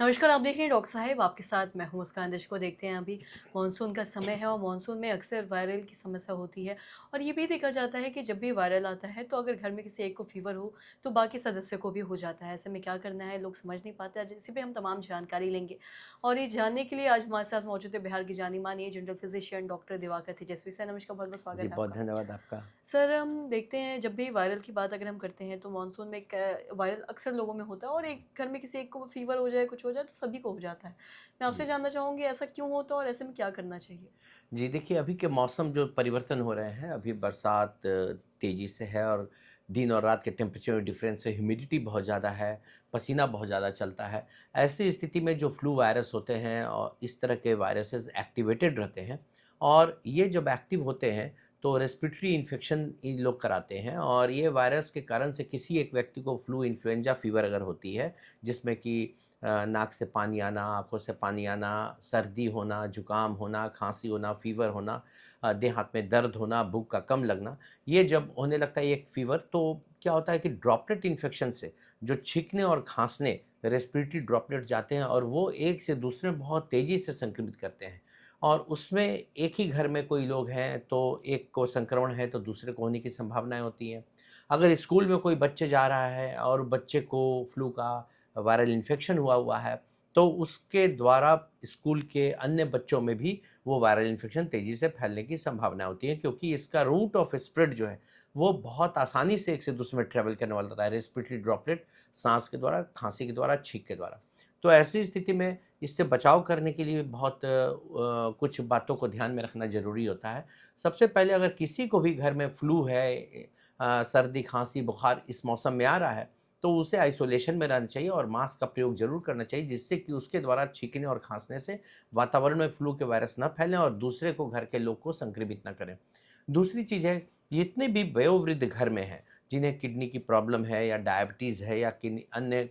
नमस्कार, आप देख रहे हैं डॉक्टर साहब, आपके साथ मैं हूँ मुस्कान। देश को देखते हैं, अभी मानसून का समय है और मानसून में अक्सर वायरल की समस्या होती है। और ये भी देखा जाता है कि जब भी वायरल आता है तो अगर घर में किसी एक को फीवर हो तो बाकी सदस्य को भी हो जाता है। ऐसे में क्या करना है, लोग समझ नहीं पाते। आज इसी पे हम तमाम जानकारी लेंगे और ये जानने के लिए आज हमारे साथ मौजूद है बिहार की जानी मानी जनरल फिजिशियन डॉक्टर दिवाकर तेजस्वी सर। नमस्कार, बहुत बहुत जी, स्वागत है बहुत आपका। धन्यवाद आपका। सर, हम देखते हैं जब भी वायरल की बात अगर हम करते हैं तो मानसून में वायरल अक्सर लोगों में होता है और एक घर में किसी एक को फीवर हो जाए, कुछ हो जाए तो सभी को हो जाता है। मैं आपसे जी। जानना चाहूँगी ऐसा क्यों होता है और ऐसे में क्या करना चाहिए? जी, देखिए अभी के मौसम जो परिवर्तन हो रहे हैं, अभी बरसात तेज़ी से है और दिन और रात के टेम्परेचर में डिफ़रेंस है, ह्यूमिडिटी बहुत ज़्यादा है, पसीना बहुत ज़्यादा चलता है। ऐसी स्थिति में जो फ्लू वायरस होते हैं और इस तरह के वायरसेस एक्टिवेटेड रहते हैं और ये जब एक्टिव होते हैं, तो रेस्पिरेटरी इन्फेक्शन इन लोग कराते हैं और ये वायरस के कारण से किसी एक व्यक्ति को फ्लू, इन्फ्लुएंजा फ़ीवर अगर होती है, जिसमें कि नाक से पानी आना, आँखों से पानी आना, सर्दी होना, जुकाम होना, खाँसी होना, फ़ीवर होना, देह हाथ में दर्द होना, भूख का कम लगना, ये जब होने लगता है एक फ़ीवर तो क्या होता है कि ड्रॉपलेट इन्फेक्शन से जो छींकने और खाँसने रेस्पिरेटरी ड्रॉपलेट जाते हैं और वो एक से दूसरे में बहुत तेज़ी से संक्रमित करते हैं। और उसमें एक ही घर में कोई लोग हैं तो एक को संक्रमण है तो दूसरे को होने की संभावनाएँ होती हैं। अगर स्कूल में कोई बच्चे जा रहा है और बच्चे को फ्लू का वायरल इन्फेक्शन हुआ हुआ है, तो उसके द्वारा स्कूल के अन्य बच्चों में भी वो वायरल इन्फेक्शन तेज़ी से फैलने की संभावना होती है क्योंकि इसका रूट ऑफ स्प्रेड जो है, वो बहुत आसानी से एक से दूसरे में ट्रैवल करने वाला होता है, रेस्पिरेटरी ड्रॉपलेट साँस के द्वारा, खाँसी के द्वारा, छींक के द्वारा। तो ऐसी स्थिति में इससे बचाव करने के लिए बहुत कुछ बातों को ध्यान में रखना ज़रूरी होता है। सबसे पहले अगर किसी को भी घर में फ्लू है, सर्दी, खाँसी, बुखार इस मौसम में आ रहा है, तो उसे आइसोलेशन में रहना चाहिए और मास्क का प्रयोग ज़रूर करना चाहिए जिससे कि उसके द्वारा छींकने और खाँसने से वातावरण में फ्लू के वायरस ना फैलें और दूसरे को, घर के लोग को संक्रमित ना करें। दूसरी चीज़ है, जितने भी वयोवृद्ध घर में हैं, जिन्हें किडनी की प्रॉब्लम है या डायबिटीज़ है या किन्हीं अन्य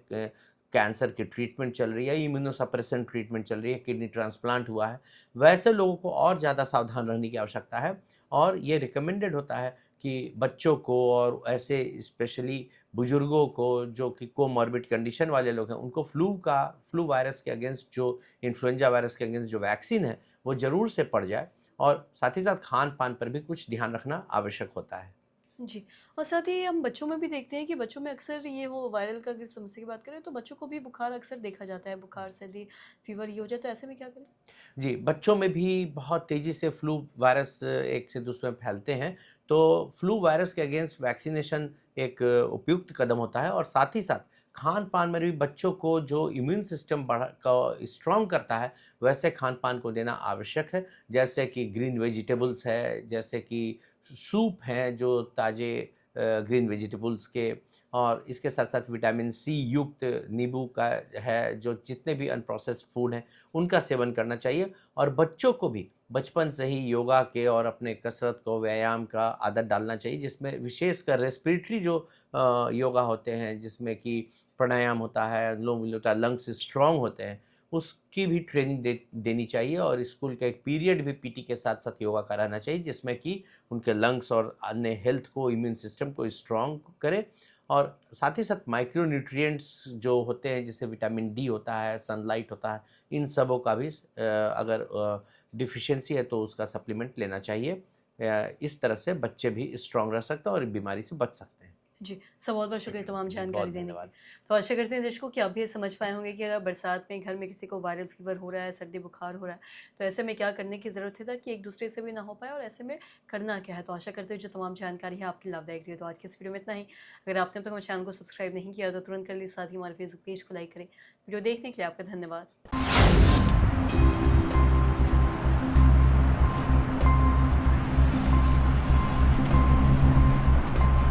कैंसर की ट्रीटमेंट चल रही है, इम्यूनोसप्रेशन ट्रीटमेंट चल रही है, किडनी ट्रांसप्लांट हुआ है, वैसे लोगों को और ज़्यादा सावधान रहने की आवश्यकता है और ये रिकमेंडेड होता है कि बच्चों को और ऐसे स्पेशली बुजुर्गों को जो कि कोमॉर्बिड कंडीशन वाले लोग हैं, उनको फ्लू वायरस के अगेंस्ट जो इन्फ्लुएंजा वायरस के अगेंस्ट जो वैक्सीन है, वो ज़रूर से पड़ जाए और साथ ही साथ खान-पान पर भी कुछ ध्यान रखना आवश्यक होता है। जी। और साथ ही हम बच्चों में भी देखते हैं कि बच्चों में अक्सर ये हो वायरल का अगर समस्या की बात करें तो बच्चों को भी बुखार अक्सर देखा जाता है। बुखार, सर्दी, फीवर ये हो जाए तो ऐसे में क्या करें? जी, बच्चों में भी बहुत तेज़ी से फ्लू वायरस एक से दूसरे में फैलते हैं, तो फ्लू वायरस के अगेंस्ट वैक्सीनेशन एक उपयुक्त कदम होता है और साथ ही साथ खान-पान में भी बच्चों को जो इम्यून सिस्टम बढ़ा क स्ट्रॉन्ग करता है, वैसे खान-पान को देना आवश्यक है। जैसे कि ग्रीन वेजिटेबल्स है, जैसे कि सूप हैं जो ताज़े ग्रीन वेजिटेबल्स के और इसके साथ-साथ विटामिन सी युक्त नींबू का है, जो जितने भी अनप्रोसेस्ड फूड हैं, उनका सेवन करना चाहिए और बच्चों को भी बचपन से ही योगा के और अपने कसरत को, व्यायाम का आदत डालना चाहिए, जिसमें विशेषकर रेस्पिरेटरी जो योगा होते हैं, जिसमें कि प्राणायाम होता है, अनुलोम-विलोम होता है, लंग्स स्ट्रॉन्ग होते हैं, उसकी भी ट्रेनिंग देनी चाहिए और स्कूल का एक पीरियड भी पीटी के साथ-साथ योगा का रहना चाहिए, जिसमें कि उनके लंग्स और अन्य हेल्थ को, इम्यून सिस्टम को स्ट्रॉन्ग करे और साथ ही साथ माइक्रो न्यूट्रिएंट्स जो होते हैं, जैसे विटामिन डी होता है, सनलाइट होता है, इन सबों का भी अगर डिफ़िशियंसी है तो उसका सप्लीमेंट लेना चाहिए। इस तरह से बच्चे भी स्ट्रॉन्ग रह सकते हैं और बीमारी से बच सकते हैं। जी, सर बहुत-बहुत शुक्रिया तमाम जी, जानकारी बहुत देने के लिए। धन्यवाद। तो आशा करते हैं दर्शकों कि आप भी ये समझ पाए होंगे कि अगर बरसात में घर में किसी को वायरल फ़ीवर हो रहा है, सर्दी बुखार हो रहा है, तो ऐसे में क्या करने की ज़रूरत है ताकि एक-दूसरे से भी ना हो पाए और ऐसे में करना क्या है। तो आशा करते हैं जो तमाम जानकारी है आपकी लाभदायक रही है। तो आज की इस वीडियो में इतना ही। अगर आपने अब तक हमारे चैनल को सब्सक्राइब नहीं किया तो तुरंत कर लीजिए, साथ ही हमारे फेसबुक पेज को लाइक करें। वीडियो देखने के लिए आपका धन्यवाद।